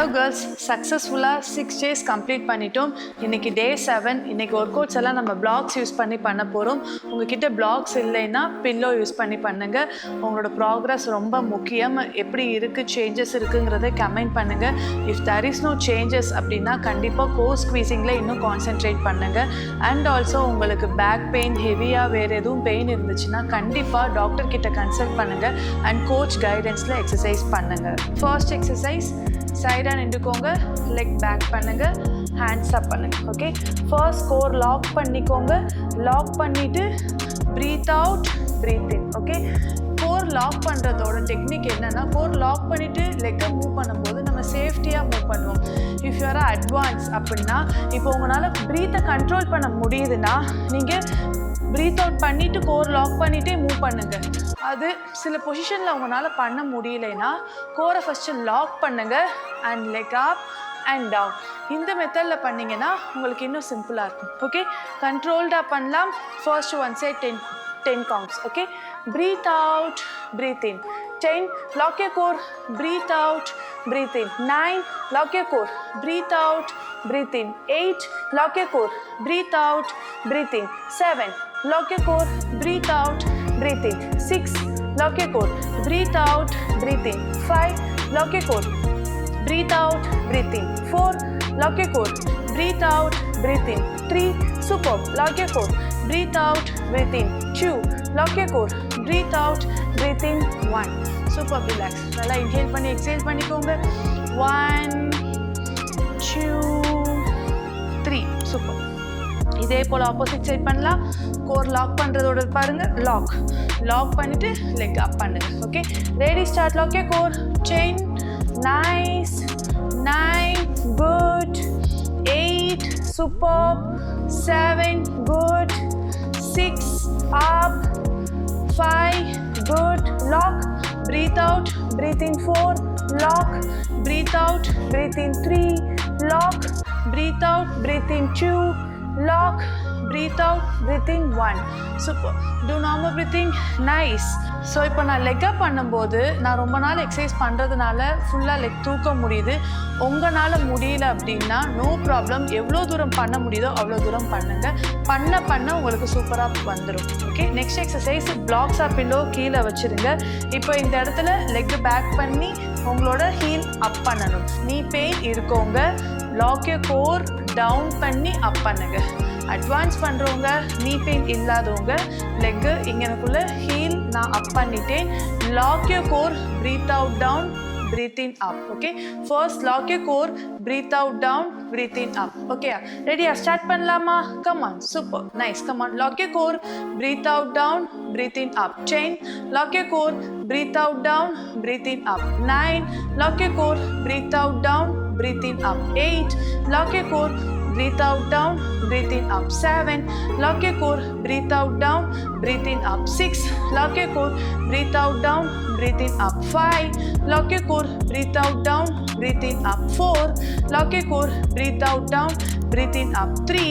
Hello girls, சக்ஸஸ்ஃபுல்லாக 6 days complete பண்ணிட்டோம். இன்றைக்கி டே 7. இன்றைக்கி ஒர்க் அவுட்ஸ் எல்லாம் நம்ம பிளாக்ஸ் யூஸ் பண்ணி பண்ண போகிறோம். உங்ககிட்ட பிளாக்ஸ் இல்லைன்னா பில்லோ யூஸ் பண்ணி பண்ணுங்கள். உங்களோட ப்ராக்ரஸ் ரொம்ப முக்கியம். எப்படி இருக்குது, சேஞ்சஸ் இருக்குங்கிறத கமெண்ட் பண்ணுங்கள். If there is no changes அப்படின்னா கண்டிப்பாக கோர் ஸ்குவீசிங்கில் இன்னும் கான்சென்ட்ரேட் பண்ணுங்கள். அண்ட் ஆல்சோ உங்களுக்கு பேக் பெயின், ஹெவியாக வேறு எதுவும் பெயின் இருந்துச்சுன்னா கண்டிப்பாக டாக்டர் கிட்ட கன்சல்ட் பண்ணுங்கள். அண்ட் கோச் கைடன்ஸில் எக்ஸசைஸ் பண்ணுங்கள். ஃபர்ஸ்ட் எக்ஸசைஸ், சைடாக நின்றுக்கோங்க, லெக் பேக் பண்ணுங்கள், ஹேண்ட்ஸ் அப் பண்ணுங்கள். ஓகே, ஃபர்ஸ்ட் கோர் லாக் பண்ணிக்கோங்க. லாக் பண்ணிவிட்டு breath out, breathe in. Okay, core lock பண்ணுறதோட டெக்னிக் என்னென்னா, கோர் லாக் பண்ணிவிட்டு லெக்கை மூவ் பண்ணும்போது நம்ம சேஃப்டியாக மூவ் பண்ணுவோம். இஃப் யூஆர் அட்வான்ஸ் அப்படின்னா, இப்போ உங்களால் ப்ரீத்தை கண்ட்ரோல் பண்ண முடியுதுன்னா நீங்கள் ப்ரீத் அவுட் பண்ணிவிட்டு கோர் லாக் பண்ணிகிட்டே மூவ் பண்ணுங்கள். அது சில பொசிஷனில் உங்களால் பண்ண முடியலைன்னா கோரை ஃபஸ்ட்டு லாக் பண்ணுங்கள் and leg up and down. இந்த மெத்தடில் பண்ணிங்கன்னா உங்களுக்கு இன்னும் சிம்பிளாக இருக்கும். ஓகே, கண்ட்ரோல்டாக பண்ணலாம். First one side 10 counts. Okay, breathe out, breathe in. 10, lock your core, breathe out, breathe in. 9, lock your core, breathe out, breathe in. 8, lock your core, breathe out, breathe in. 7, lock your core, breathe out, breathe in. 6, lock your core, breathe out, breathe in. 5, lock your core, breathe out, breathe in. 4, lock your core, breathe out, breathe in. 3, superb, lock your core, breathe out, breathe in. 2, lock your core, breathe out, breathe in. 1, superb, relax. நல்லா inhale பண்ணி exhale பண்ணிக்கோங்க. 1, 2, 3, super. இதே போல் opposite side பண்ணலாம். Core lock பண்ணுறதோட பாருங்கள், lock பண்ணிவிட்டு leg up பண்ணுங்கள். Okay, ready, start. Lock you core, 10, nice, 9, good, 8, super, 7, good, 6, up, 5, good, lock, breathe out, breathe in. 4, lock, breathe out, breathe in. 3, lock, breathe out, breathe in. 2, lock, breathe out, breathe in. 1, super. Do normal breathing. Nice. So இப்போ நான் leg அப் பண்ணும்போது நான் ரொம்ப நாள் exercise பண்ணுறதுனால ஃபுல்லாக leg தூக்க முடியுது. உங்களால் முடியல அப்படின்னா நோ ப்ராப்ளம். எவ்வளோ தூரம் பண்ண முடியுதோ அவ்வளோ தூரம் பண்ணுங்கள். பண்ண உங்களுக்கு சூப்பராக வந்துடும். Okay, next exercise, blocks of pillow கீழே வச்சுருங்க. இப்போ இந்த இடத்துல லெக் பேக் பண்ணி உங்களோட ஹீல் அப் பண்ணணும். நீ பெயின் இருக்கவங்க லாக் யூ கோர் டவுன் பண்ணி அப் பண்ணுங்க. அட்வான்ஸ் பண்ணுறவங்க, நீ பெயின் இல்லாதவங்க லெக்கு இங்கனக்குள்ள ஹீல் நான் அப் பண்ணிட்டேன். Lock you core, breathe out down, breathe in up. Okay, first lock your core, breathe out down, breathe in up. Okay, ready? Start பண்ணலாமா? Come on, super, nice. Come on, lock your core, breathe out down, breathe in up. 10, lock your core, breathe out down, breathe in up. 9, lock your core, breathe out down, breathe in up. 8, lock your core, breathe out down, breathe in up. 7, lock your core, breathe out down, breathe in up. 6, lock your core, breathe out down, breathe in up. 5, lock your core, breathe out down, breathe in up. 4, lock your core, breathe out down, breathe in up. 3,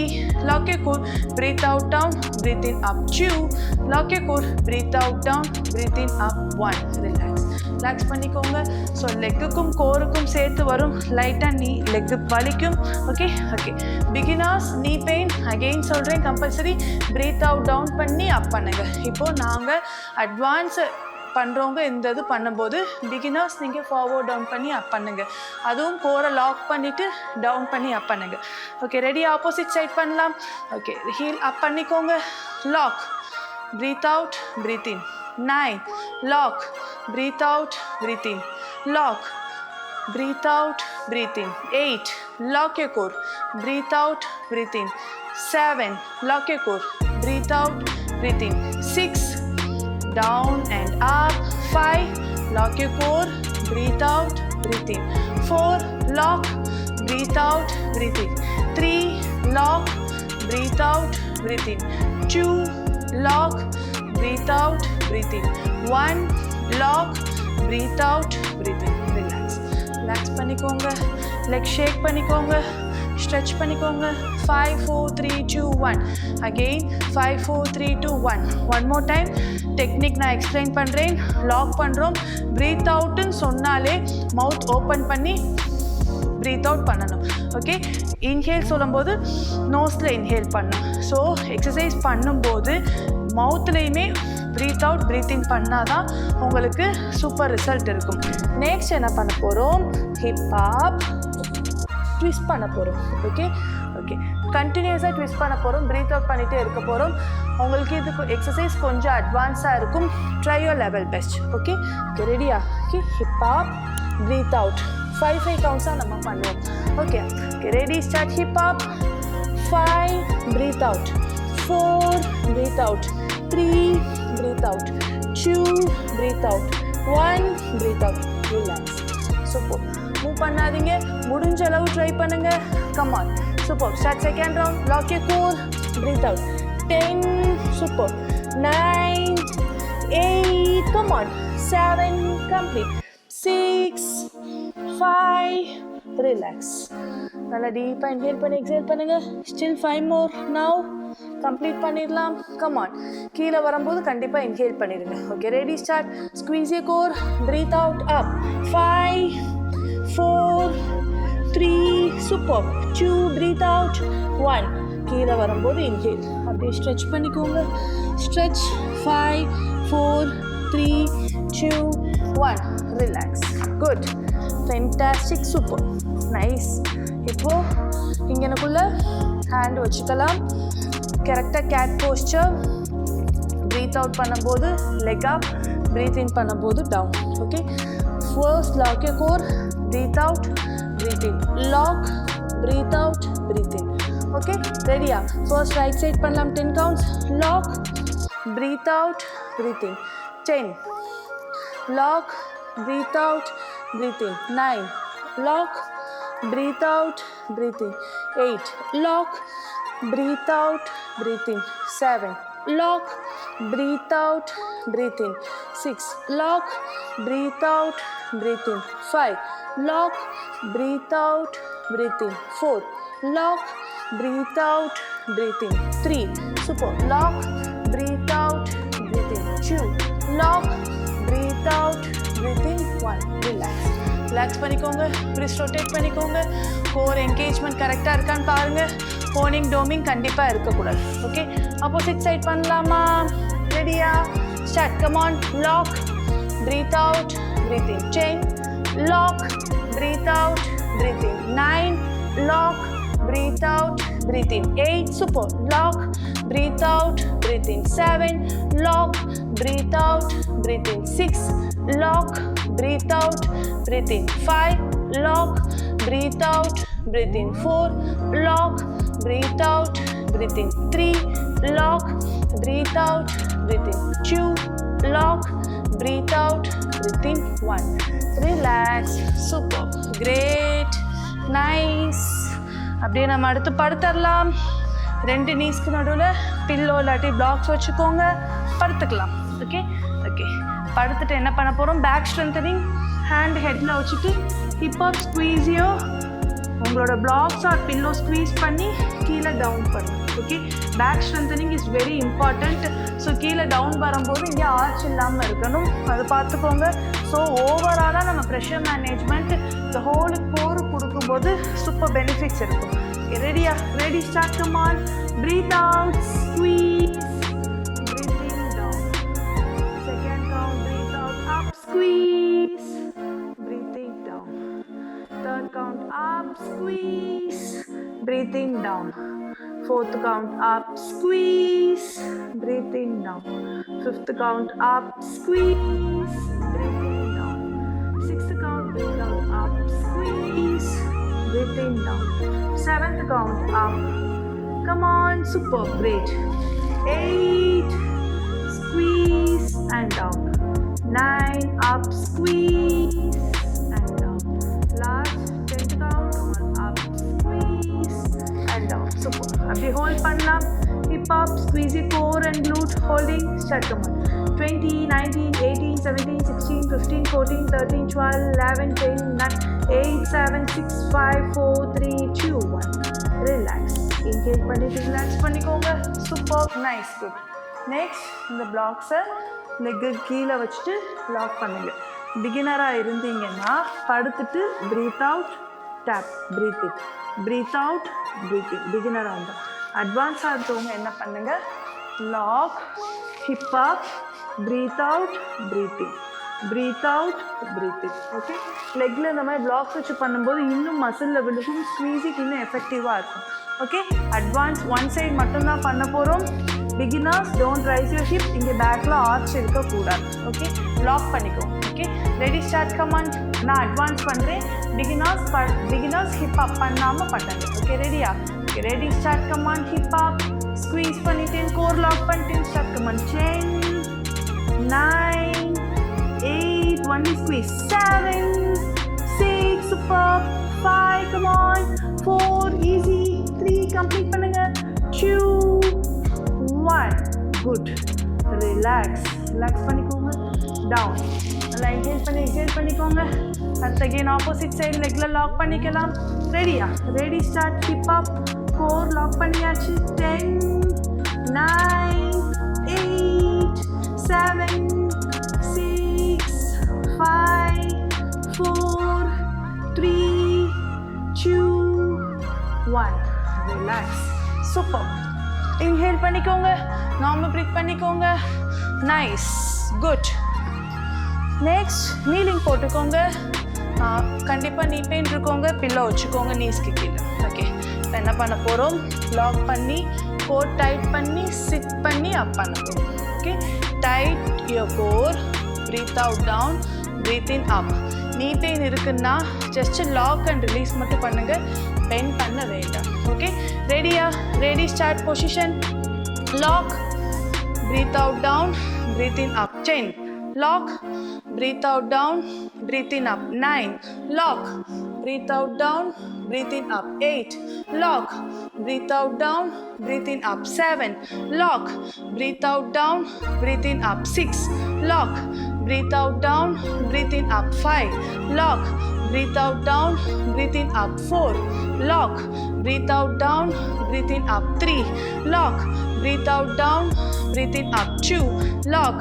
lock your core, breathe out down, breathe in up. 2, lock your core, breathe out down, breathe in up. 1, relax பண்ணிக்கோங்க. So லெக்குக்கும் கோருக்கும் சேர்த்து வரும். லைட்டாக நீ leg வலிக்கும். Okay, beginners நீ pain again சொல்கிறேன், compulsory breath out down பண்ணி up பண்ணுங்க. இப்போது நாங்கள் அட்வான்ஸ் பண்ணுறவங்க இந்த இது பண்ணும்போது பிகினர்ஸ் நீங்கள் ஃபார்வர்ட் டவுன் பண்ணி அப் பண்ணுங்க. அதுவும் கோரை லாக் பண்ணிவிட்டு டவுன் பண்ணி அப் பண்ணுங்க. Okay, ready? ஆப்போசிட் சைட் பண்ணலாம். ஓகே, ஹீல் அப் பண்ணிக்கோங்க. Lock, breathe out, breathe in. 9, lock, breathe out, breathe in. Lock, breathe out, breathe in. 8, lock your core, breathe out, breathe in. 7, lock your core, breathe out, breathe in. 6, down and up. 5, lock your core, breathe out, breathe in. 4, lock, breathe out, breathe in. 3, lock, breathe out, breathe in. 2, lock, breathe out, breathe in. 1, lock, breathe out, breathe in. Relax பண்ணிக்கோங்க. Leg ஷேக் பண்ணிக்கோங்க, stretch பண்ணிக்கோங்க. 5, 4, 3, 2, 1. Again 5, 4, 3, 2, 1. One more time. Technique நான் explain பண்ணுறேன். Lock பண்ணுறோம். Breath அவுட்டுன்னு சொன்னாலே மவுத் open பண்ணி breath out பண்ணணும். Okay, inhale சொல்லும்போது நோஸில் இன்ஹேல் பண்ணணும். ஸோ எக்ஸசைஸ் பண்ணும்போது மவுத்லேயுமே ப்ரீத் அவுட் ப்ரீத் இன் பண்ணால் தான் உங்களுக்கு சூப்பர் ரிசல்ட் இருக்கும். நெக்ஸ்ட் என்ன பண்ண போகிறோம், ஹிப் ஹாப் ட்விஸ்ட் பண்ண போகிறோம். ஓகே ஓகே, கண்டினியூஸாக ட்விஸ்ட் பண்ண போகிறோம், ப்ரீத் அவுட் பண்ணிகிட்டே இருக்க போகிறோம். உங்களுக்கு இது எக்ஸசைஸ் கொஞ்சம் அட்வான்ஸாக இருக்கும். Try your level best. Okay okay, ரெடியா? Okay, hip hop breathe out 5 கவுண்ட்ஸாக நம்ம பண்ணுவோம். Okay okay, ready, start. Hip hop 5 breathe out, 4 breathe out, 3 breathe out, 2 breathe out, 1 breathe out. Relax. Super. Move பண்ணாதீங்க, முடிஞ்ச அளவு ட்ரை பண்ணுங்க. Come on. Super. Start second round. Lock your core, breathe out. 10, super. 9, 8, come on. 7, complete. 6, 5, relax. நல்லா டீப்பாக inhale பண்ணி exhale பண்ணுங்க. Still 5 more. Now complete பண்ணிடலாம். Come on. கீழே வரும்போது கண்டிப்பாக இன்ஹேல் பண்ணிடுங்க. Okay, ready, start. Squeeze your core, breathe out. Up. 5, 4, 3, super. 2, breathe out. 1. கீழே வரும்போது இன்ஹேல். அப்படியே ஸ்ட்ரெச் பண்ணிக்கோங்க. Stretch. 5, 4, 3, 2, 1. Relax. Good. Fantastic. Super. Nice. இப்போ இங்கனக்குள்ள ஹேண்ட் வச்சுக்கலாம். கரெக்டாக கேட் போஸ்டர். ப்ரீத் அவுட் பண்ணும்போது லெக் அப், ப்ரீத் இன் பண்ணும்போது down. Okay, first lock your core, breathe out, breathe in. Lock, breathe out, breathe in. Okay, ரெடியா? First right side பண்ணலாம். 10 counts. Lock, breathe out, breathe in. 10. Lock, breathe out, breathe in. 9. Lock, breathe out, breathe in. 8. Lock, breathe out, breathe in. 7. Lock, breathe out, breathe in. 6. Lock, breathe out, breathe in. 5. Lock, breathe out, breathe in. 4. Lock, breathe out, breathe in. 3. Super. Lock, breathe out, breathe in. 2. Lock, breathe out, breathe in. 1. Relax. Relax பண்ணிக்கோங்க. Please rotate பண்ணிக்கோங்க. Core engagement கரெக்டாக இருக்கான்னு பாருங்கள். Honing டோமிங் கண்டிப்பாக இருக்கக்கூடாது. Okay, opposite side பண்ணலாமா? ரெடியா? Start. Come on. Lock, breathe out, breathe in. 10. Lock, breathe out, breathe in. 9. Lock, breathe out, breathe in. 8. Super. Lock, breathe out, breathe in. 7. Lock, breathe out, breathe in. 6. Lock, breathe out, breathe in. 5. Lock, breathe out, breathe in. 4. Lock, breathe out, breathe in. 3. Lock, breathe out, breathe in. 2. Lock, breathe out, breathe in. 1. Relax. Super. Great. Nice. அப்படியே நம்ம அடுத்து படுத்துடலாம். 2 நீஸ்க்கு நடுவில் pillow இல்லாட்டி blocks வச்சுக்கோங்க. படுத்துக்கலாம். Okay okay, படுத்துட்டு என்ன பண்ண போகிறோம்? Back strengthening. ஹேண்ட் ஹெட்டில் வச்சுட்டு ஹிப் ஹாப் ஸ்குவீஸியோ உங்களோட பிளாக்ஸ் ஆர் பில்லோ ஸ்குவீஸ் பண்ணி கீழே டவுன் பண்ணுங்க. Okay, back strengthening is very important. So கீழே டவுன் வரும்போது இங்கே ஆர்ச் இல்லாமல் இருக்கணும், அது பார்த்துக்கோங்க. ஸோ ஓவராலாக நம்ம ப்ரெஷர் மேனேஜ்மெண்ட் இந்த ஹோல் கோர் கொடுக்கும்போது சூப்பர் பெனிஃபிட்ஸ் இருக்கும். ரெடியா? Ready, start. Come on. Breathe out, squeeze, breathing down. Second count, breathe out, up, squeeze, breathing down. Third count, up, squeeze, breathing down. Fourth count, up, squeeze, breathing down. Fifth count, up, squeeze, breathing down. Sixth count, breathe out, up, squeeze, breathing down. Seventh count, up. Come on, super, great. 8, squeeze and down. 9, up, squeeze and down. Last 10th count, up, squeeze and down. Super. அப்படியே hold பண்ணலாம். Hip hop, squeeze your core and glute holding. Start. Come on. 20, 19, 18, 17, 16, 15, 14, 13, 12, 11, 10, 9, 8, 7, 6, 5, 4, 3, 2, 1. Relax. Inhale பண்ணிட்டு relax பண்ணிக்கோங்க. Super, nice, good. Next இந்த பிளாக்ஸை leg கீழே வச்சுட்டு lock பண்ணுங்க. பிகினராக இருந்தீங்கன்னா படுத்துட்டு breathe out, tap, breathe in, breathe out, breathe in. Beginner round. Advanced ஆகிறவங்க என்ன பண்ணுங்க, lock, hip up, breathe out, breathe in, breathe out, breathe in. Okay, லெக்கில் இந்த மாதிரி பிளாக்ஸ் வச்சு பண்ணும்போது இன்னும் மசில் லெவலுக்கும் ஸ்குவீஸிங் இன்னும் எஃபெக்டிவாக இருக்கும். ஓகே, அட்வான்ஸ் ஒன் சைட் மட்டும்தான் பண்ண போகிறோம். Beginners don't raise your hip, இங்கே பேக்கில் ஆர்ச் இருக்கக்கூடாது. ஓகே, லாக் பண்ணிக்கோங்க. Okay, ready start command. நான் அட்வான்ஸ் பண்ணுறேன், பிகினர்ஸ் ஹிப் அப் பண்ணாமல் பண்ணுங்க. ஓகே, ரெடியா? Okay, ready start command. Hip up, squeeze பண்ணிட்டேன், கோர் லாக் பண்ணிட்டேன். Start command. 10, 9, 8, only squeeze. 7, 6, super. 5, come on. 4, easy. 3, complete பண்ணுங்க. 2, 1, good. Relax பண்ணிக்கோங்க. Down. நல்லா exhale பண்ணிக்கோங்க. அடுத்து again opposite side legல lock பண்ணிக்கலாம். ரெடியா? Ready start. ஹிப் அப், கோர் லாக் பண்ணியாச்சு. 10, 9, 8, 7, 6, 5, 4, 3, 2, 1. Relax. Super. Inhale பண்ணிக்கோங்க, நார்மல் ப்ரீத் பண்ணிக்கோங்க. Nice, good. நெக்ஸ்ட் நீலிங் போட்டுக்கோங்க. கண்டிப்பாக நீ பெயின் இருக்கோங்க, பில்லோ வச்சுக்கோங்க நீஸ்க்கு கீழே. ஓகே, இப்போ என்ன பண்ண போகிறோம், லாக் பண்ணி கோர் டைட் பண்ணி சிட் பண்ணி அப் பண்ண போகிறோம். Okay, tight your core, breathe out down, breathe in up. Knee pain இருக்குன்னா ஜஸ்ட் லாக் அண்ட் ரிலீஸ் மட்டும் பண்ணுங்க, பெயின் பண்ண வேண்டாம். ஓகே, ரெடியா? Ready start. Position, lock, breathe out down, breathe in up. 10, lock, breathe out down, breathe in up. 9, lock, breathe out down, breathe in up. 8, lock, breathe out down, breathe in up. 7, lock, breathe out down, breathe in up. 6, lock, breathe out down, breathe in up. 5, lock, breathe out down, breathe in up. 4, lock, breathe out down, breathe in up. 3, lock, breathe out down, breathe in up. 2, lock,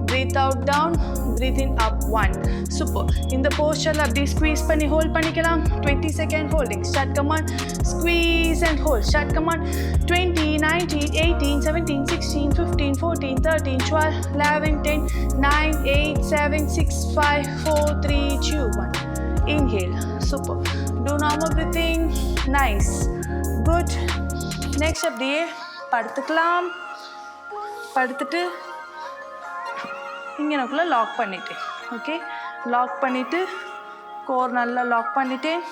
breathe out down, breathe in up. 1. Super. In the posture abdi squeeze பண்ணி hold பண்ணிக்கலாம். 20 second holding. Start command. Squeeze and hold. Start command. 20, 19, 18, 17, 16, 15, 14, 13, 12, 11, 10, 9, 8, 7, 6, 5, 4, 3, 2, 1. Inhale. Super. Do normal breathing. Nice. Good. Next அப்படியே படுத்துக்கலாம். படுத்துட்டு இங்கே எனக்குள்ளே lock பண்ணிட்டேன். Okay, lock பண்ணிவிட்டு core நல்லா லாக் பண்ணிவிட்டேன்.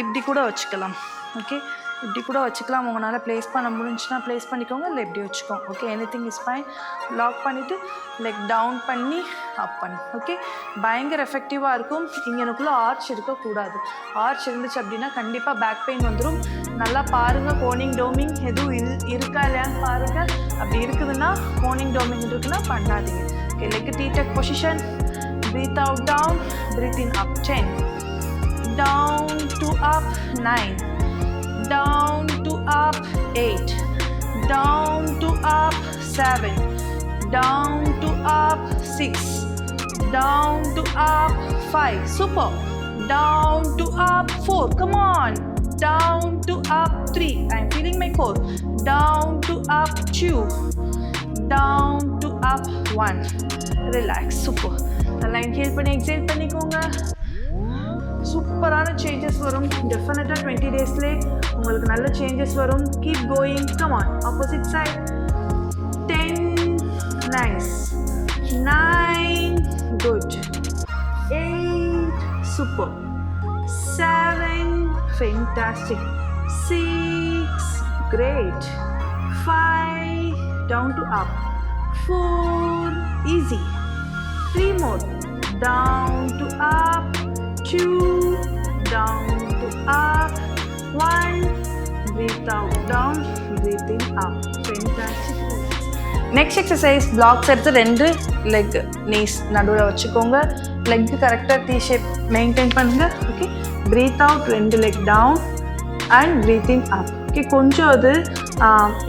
இப்படி கூட வச்சுக்கலாம். ஓகே, இப்படி கூட வச்சுக்கலாம். உங்களால் ப்ளேஸ் பண்ண முடிஞ்சுன்னா ப்ளேஸ் பண்ணிக்கோங்க, இல்லை இப்படி வச்சுக்கோங்க. Okay, anything is fine. Lock பண்ணிவிட்டு லெக் டவுன் பண்ணி அப் பண்ணு. ஓகே, பயங்கர எஃபெக்டிவாக இருக்கும். இங்கே எனக்குள்ளே ஆர்ச் இருக்கக்கூடாது. ஆர்ச் இருந்துச்சு அப்படின்னா கண்டிப்பாக பேக் பெயின் வந்துடும். நல்லா பாருங்கள், கோனிங் டோமிங் எதுவும் இருக்கா இல்லையான்னு பாருங்கள். அப்படி இருக்குதுன்னா, கோனிங் டோமிங் இருக்குன்னா பண்ணாதீங்க. ஓகே, லெக் டீடெக் position. Breathe out down, breathe in up. 10, down to up. 9, down to up. 8, down to up. 7, down to up. 6, down to up. 5, super. Down to up. 4, come on. Down to up. 3, I'm feeling my core. Down to up. 2, down to up. 1. Relax. Super. நல்லா inhale பண்ணி exhale பண்ணிக்கோங்க. சூப்பரான changes வரும். டெஃபினட்டாக 20 டேஸ்லேயே உங்களுக்கு நல்ல changes வரும். Keep going. Come on. Opposite side. 10, nice. 9, good. 8, super. 7, fantastic. 6, great. 5, down to up. 4, easy. 3 more. Down to up. 2, down to up. 1, breathe out down, breathe in up. Fantastic. Next exercise, blocks எடுத்து 2 leg knees நடுவுல வச்சுக்கோங்க. leg கரெக்டாக T shape maintain பண்ணுங்க. Okay, breathe out 2 leg down and breathe in up. Okay, கொஞ்சம் அது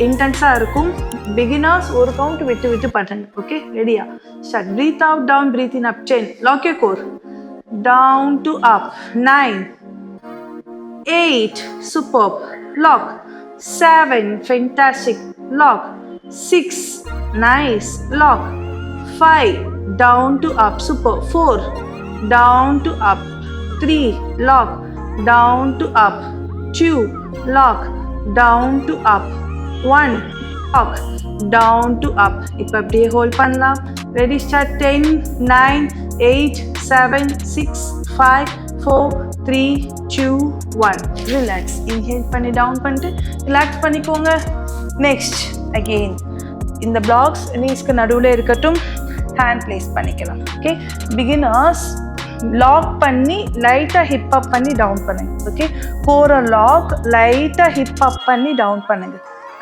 இன்டென்ஸாக இருக்கும். Beginners ஒரு count விட்டு விட்டு பண்ணுங்க. ஓகே, ரெடியா? Start. Breathe out down, breathe in up. 10, lock your core. Down to up. 9, 8, superb, lock. 7, fantastic, lock. 6, nice, lock. 5, down to up, super. 4, down to up. 3, lock, down to up. 2, lock, down to up. 1, lock, down to up. இப்போ அப்படியே hold பண்ணலாம். Ready start. 10, 9, 8, 7, 6, 5, 4, 3, 2, 1. Relax. Inhale பண்ணி down பண்ணிட்டு relax பண்ணிக்கோங்க. Next again இந்த blocks நீஸ்க்கு நடுவில் இருக்கட்டும். Hand place பண்ணிக்கலாம். ஓகே, பிகினர்ஸ் லாக் பண்ணி லைட்டாக ஹிப் அப் பண்ணி டவுன் பண்ணுங்க. ஓகே, கோரை லாக் லைட்டாக ஹிப் அப் பண்ணி டவுன் பண்ணுங்க.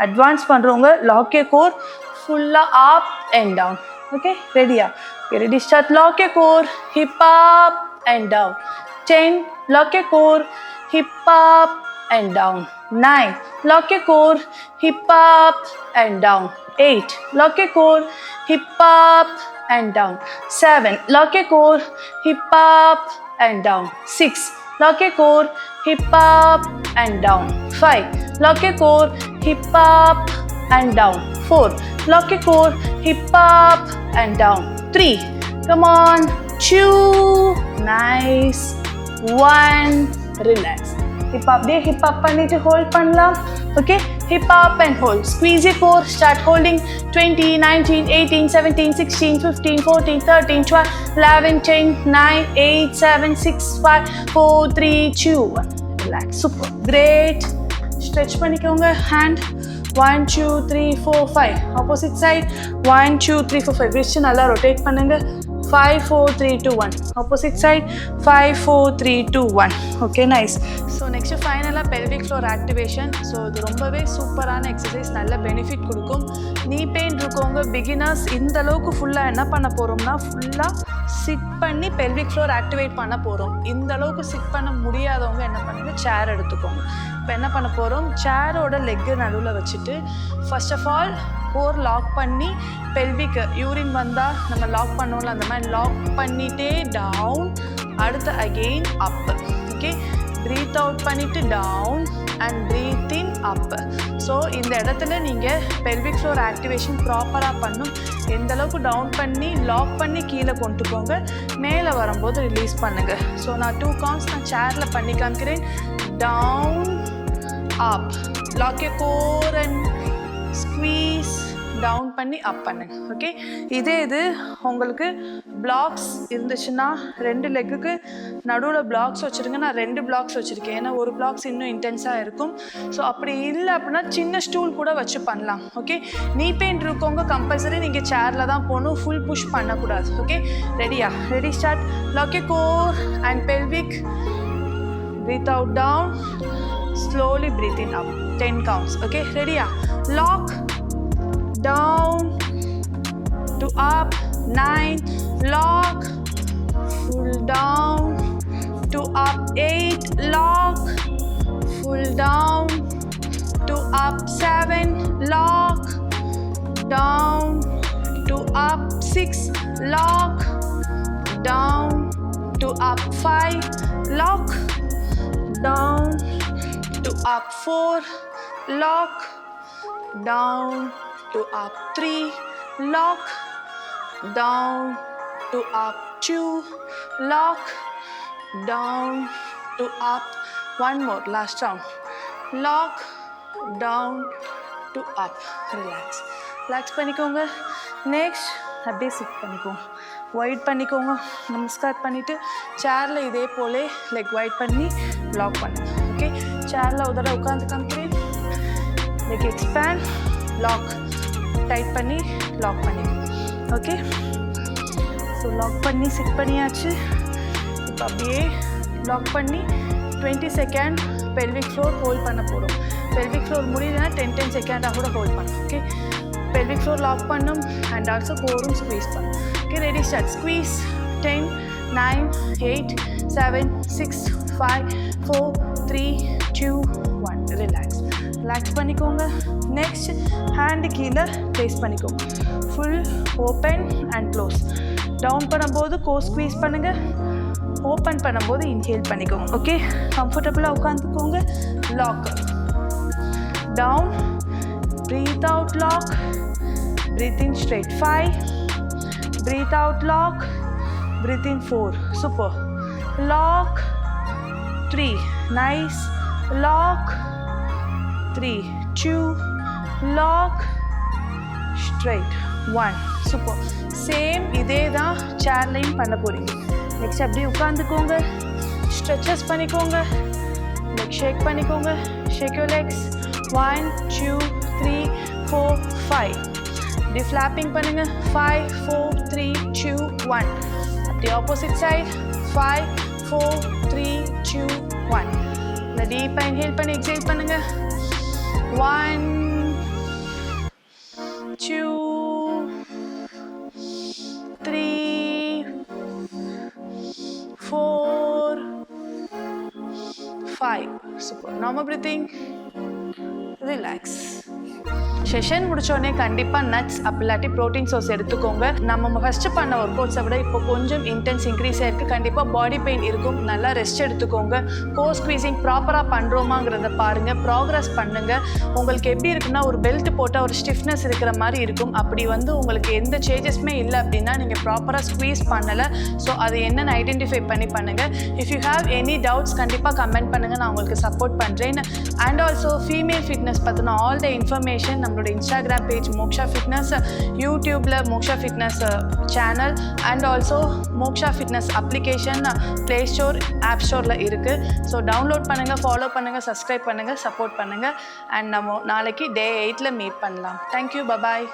அட்வான்ஸ் பண்ணுறவங்க லாக் ஏ கோர் ஃபுல்லாக அப் அண்ட் டவுன். ஓகே, ரெடியா? Ready start. Lock a core, hip up and down. 10, lock your core, hip up and down. 9, lock your core, hip up and down. 8, lock your core, hip up and down. 7, lock your core, hip up and down. 6, lock your core, hip up and down. 5, lock your core, hip up and down. 4, lock your core, hip up and down. 3, come on. 2, nice. 1, relax. இப்போ அப்படியே hip அப் பண்ணிட்டு hold பண்ணலாம். Okay, hip up and hold. Squeeze your core. Start holding. 20, 19, 18, 17, 16, 15, 14, 13, 12, 11, 10, 9, 8, 7, 6, 5, 4, 3, 2, 1. Relax. Super, great. Stretch பண்ணிக்கோங்க. Hand 1, 2, 3, 4, 5. Opposite side 1, 2, 3, 4, 5. Wrist நல்லா rotate பண்ணுங்க. 5, 4, 3, 2, 1. Opposite side 5, 4, 3, 2, 1. Okay, nice. So next ஃபைனலாக pelvic floor activation. So இது ரொம்பவே சூப்பரான exercise, நல்ல benefit கொடுக்கும். நீ பெயின் இருக்கவங்க பிகினர்ஸ் இந்த அளவுக்கு ஃபுல்லாக என்ன பண்ண போகிறோம்னா ஃபுல்லாக சிட் பண்ணி pelvic floor ஆக்டிவேட் பண்ண போகிறோம். இந்த அளவுக்கு சிட் பண்ண முடியாதவங்க என்ன பண்ணுங்க, சேர் எடுத்துக்கோங்க. இப்போ என்ன பண்ண போகிறோம், சேரோட லெக்கு நடுவில் வச்சுட்டு first of all core lock பண்ணி பெல்விக் யூரின் வந்தால் நம்ம லாக் பண்ணுவோம்ல, அந்த மாதிரி லாக் பண்ணிகிட்டே டவுன். அடுத்து again up. Okay, breathe out பண்ணிவிட்டு down and breathe in up. So இந்த இடத்துல நீங்கள் பெல்விக் ஃப்ளோர் ஆக்டிவேஷன் ப்ராப்பராக பண்ணும். எந்த அளவுக்கு டவுன் பண்ணி லாக் பண்ணி கீழே கொண்டு போங்க, மேலே வரும்போது ரிலீஸ் பண்ணுங்கள். ஸோ நான் 2 கவுண்ட்ஸ் நான் சேரில் பண்ணி காமிக்கிறேன். Down up, lock your core and squeeze, down பண்ணி அப் பண்ணுங்க. ஓகே, இது உங்களுக்கு பிளாக்ஸ் இருந்துச்சுன்னா 2 லெக்குக்கு நடுவில் பிளாக்ஸ் வச்சுருங்க. நான் 2 பிளாக்ஸ் வச்சுருக்கேன், ஏன்னா ஒரு பிளாக்ஸ் இன்னும் இன்டென்ஸாக இருக்கும். ஸோ அப்படி இல்லை அப்படின்னா சின்ன ஸ்டூல் கூட வச்சு பண்ணலாம். ஓகே, நீ பெயின் இருக்கவங்க கம்பல்சரி நீங்கள் சேரில் தான் போகணும், ஃபுல் புஷ் பண்ணக்கூடாது. ஓகே, ரெடியா? Ready start. Lock your core and pelvic. Breathe out down. Slowly breathe in up. 10 counts. Okay, ready? Lock, down to up. 9, lock, full down to up. 8, lock, full down to up. 7, lock, down to up. 6, lock, down to up. 5, lock, down to up. 4, lock, down to up. 3, lock, down to up. 2, lock, down to up. One more, last round. Lock, down to up. Relax. Relax பண்ணிக்கோங்க. Next அப்படியே chit பண்ணிக்கோங்க. White பண்ணிக்கோங்க. நமஸ்கார் பண்ணிவிட்டு சேரில் இதே போலே leg white பண்ணி lock பண்ணுங்க. ஓகே, சேரில் ஒரு தடவை உட்காந்து காமிக்கிறேன். லெக் எக்ஸ்பேண்ட், லாக், டைட் பண்ணி லாக் பண்ணிக்கோங்க. ஓகே, ஸோ லாக் பண்ணி சிட் பண்ணியாச்சு. இப்போ அப்படியே லாக் பண்ணி 20 செகண்ட் பெல்விக் ஃப்ளோர் ஹோல்ட் பண்ண போகிறோம். பெல்விக் ஃப்ளோர் முடியலன்னா 10 செகண்டாக கூட ஹோல்ட் பண்ணணும். ஓகே, pelvic floor lock பண்ணும் and also coreum squeeze பண்ணும். Okay, ready start. Squeeze. 10, 9, 8, 7, 6, 5, 4, 3, 2, 1. Relax. Relax பண்ணிக்கோங்க. Next hand கீழே place பண்ணிக்கோங்க. Full open and close. Down பண்ணும்போது core squeeze பண்ணுங்க. ஓப்பன் பண்ணும்போது இன்ஹேல் பண்ணிக்கோங்க. ஓகே, கம்ஃபர்டபுளாக உட்காந்துக்கோங்க. Lock down, breathe out, lock, breathe in straight. 5, breathe out, lock, breathe in 4. Super. Lock, 3, nice. Lock, 3, 2, lock, straight. 1. Super. Same இதே தான் சேர்லையும் பண்ண போறீங்க. நெக்ஸ்ட் அப்படியே உட்காந்துக்கோங்க. ஸ்ட்ரெச்சஸ் பண்ணிக்கோங்க. லெக் ஷேக் பண்ணிக்கோங்க. ஷேக் யோர் லெக்ஸ். 1, 2, 3, 4, 5. இப்படி ஃப்ளாப்பிங் பண்ணுங்க. 5, 4, 3, 2, 1. அப்படி ஆப்போசிட் சைட். 5, 4, 3, 2, 1. இல்லை டீப்பாக இன்ஹேல் பண்ணி எக்ஸேல் பண்ணுங்க. 1, 2, 3, 4, 5. Super. Normal breathing. Relax. Session முடிச்சோடனே கண்டிப்பாக நட்ஸ் அப்படி ப்ரோட்டீன் சோர்ஸ் எடுத்துக்கோங்க. நம்ம ஃபஸ்ட்டு பண்ண ஒர்க் அவுட்ஸை விட இப்போ கொஞ்சம் இன்டென்ஸ் இன்க்ரீஸ் ஆகிருக்கு. கண்டிப்பாக பாடி பெயின் இருக்கும். நல்லா ரெஸ்ட் எடுத்துக்கோங்க. கோர் ஸ்குவீசிங் ப்ராப்பராக பண்ணுறோமாங்கிறத பாருங்கள். ப்ராக்ரஸ் பண்ணுங்கள். உங்களுக்கு எப்படி இருக்குன்னா ஒரு பெல்ட் போட்டால் ஒரு ஸ்டிஃப்னஸ் இருக்கிற மாதிரி இருக்கும். அப்படி உங்களுக்கு எந்த சேஞ்சஸுமே இல்லை அப்படின்னா நீங்கள் ப்ராப்பராக ஸ்குவீஸ் பண்ணலை. ஸோ அது என்னென்னு ஐடென்டிஃபை பண்ணி பண்ணுங்கள். If you have any doubts கண்டிப்பாக கமெண்ட் பண்ணுங்கள். நான் உங்களுக்கு சப்போர்ட் பண்ணுறேன். அண்ட் ஆல்சோ ஃபீமேல் ஃபிட்னஸ் பற்றின ஆல் த இன்ஃபர்மேஷன் நம்மளோட இன்ஸ்டாகிராம் பேஜ் மோக்ஷா ஃபிட்னஸ், யூடியூப்ல Moksha fitness channel and also Moksha fitness application play store, app ஸ்டோரில் இருக்குது. ஸோ டவுன்லோட் பண்ணுங்கள், ஃபாலோ பண்ணுங்கள், சப்ஸ்கிரைப் பண்ணுங்கள், சப்போர்ட் பண்ணுங்கள். அண்ட் நம்ம நாளைக்கு டே 8 மீட் பண்ணலாம். Thank you, bye bye.